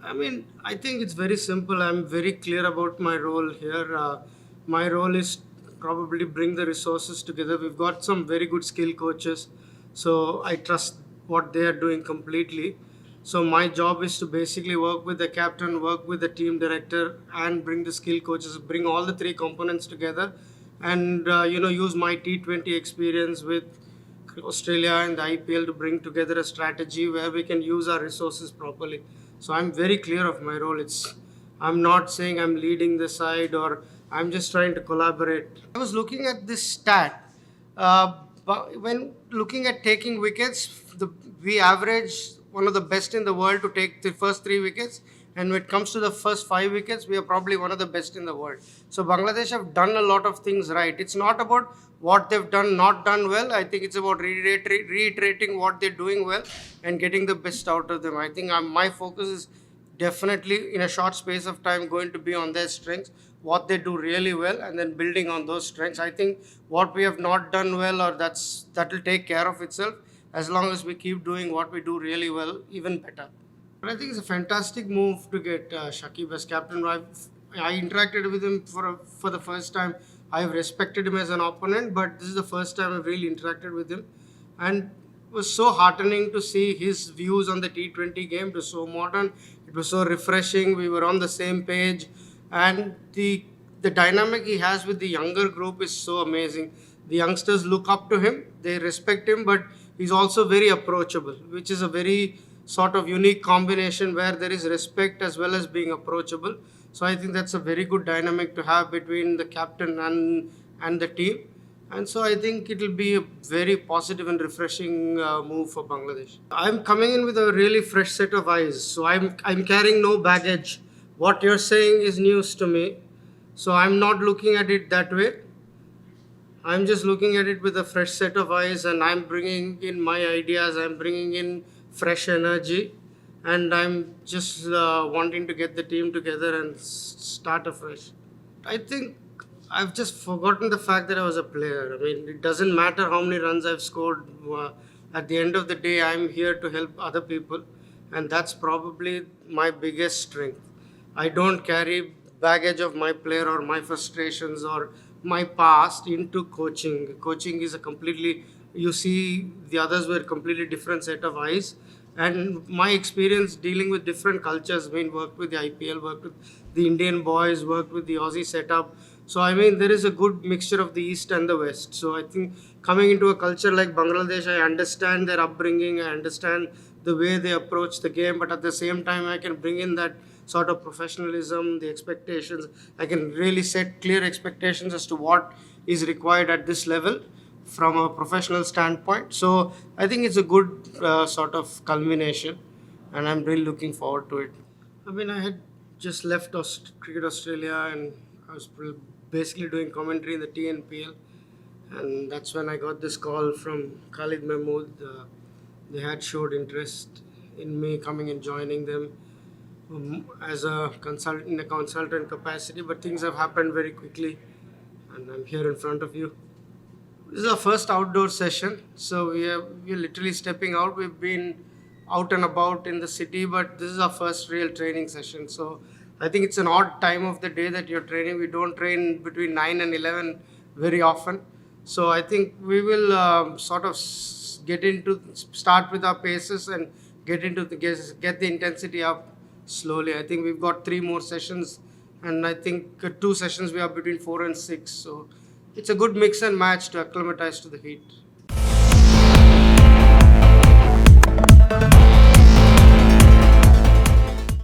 I think it's very simple. I'm very clear about my role here. My role is probably bring the resources together. We've got some very good skill coaches, so I trust what they are doing completely. So my job is to basically work with the captain, work with the team director, and bring the skill coaches, bring all the three components together, and use my T20 experience with Australia and the IPL to bring together a strategy where we can use our resources properly. So I'm very clear of my role. I'm not saying I'm leading the side or I'm just trying to collaborate. I was looking at this stat. But when looking at taking wickets, we average one of the best in the world to take the first 3 wickets. And when it comes to the first 5 wickets, we are probably one of the best in the world. So Bangladesh have done a lot of things right. It's not about what they've done, not done well. I think it's about reiterating what they're doing well and getting the best out of them. I think my focus is definitely in a short space of time going to be on their strengths, what they do really well, and then building on those strengths. I think what we have not done well, or that will take care of itself as long as we keep doing what we do really well, even better. But I think it's a fantastic move to get Shakib as captain. I interacted with him for the first time. I've respected him as an opponent, but this is the first time I've really interacted with him, and it was so heartening to see his views on the T20 game. It was so modern. It was so refreshing. We were on the same page, and the dynamic he has with the younger group is so amazing. The youngsters look up to him. They respect him, but he's also very approachable, which is a very sort of unique combination where there is respect as well as being approachable. So I think that's a very good dynamic to have between the captain and the team. And so I think it will be a very positive and refreshing move for Bangladesh. I'm coming in with a really fresh set of eyes. So I'm carrying no baggage. What you're saying is news to me. So I'm not looking at it that way. I'm just looking at it with a fresh set of eyes, and I'm bringing in my ideas. I'm bringing in fresh energy, and I'm just wanting to get the team together and start afresh. I think I've just forgotten the fact that I was a player. I mean, it doesn't matter how many runs I've scored. At the end of the day, I'm here to help other people, and that's probably my biggest strength. I don't carry baggage of my player or my frustrations or my past into coaching. Coaching is a completely, you see, the others were a completely different set of eyes. And my experience dealing with different cultures, worked with the IPL, worked with the Indian boys, worked with the Aussie setup. So there is a good mixture of the East and the West. So I think coming into a culture like Bangladesh, I understand their upbringing, I understand the way they approach the game, but at the same time, I can bring in that sort of professionalism, the expectations. I can really set clear expectations as to what is required at this level from a professional standpoint. So I think it's a good sort of culmination, and I'm really looking forward to it. I had just left Cricket Australia, and I was basically doing commentary in the TNPL, and that's when I got this call from Khalid Mahmood. They had showed interest in me coming and joining them as a consultant in a consultant capacity, but things have happened very quickly, and I'm here in front of you. This is our first outdoor session, so we're literally stepping out. We've been out and about in the city, but this is our first real training session. So I think it's an odd time of the day that you're training. We don't train between 9 and 11 very often. So I think we will sort of start with our paces and get the intensity up slowly. I think we've got 3 more sessions, and I think 2 sessions we are between 4 and 6. So it's a good mix and match to acclimatize to the heat.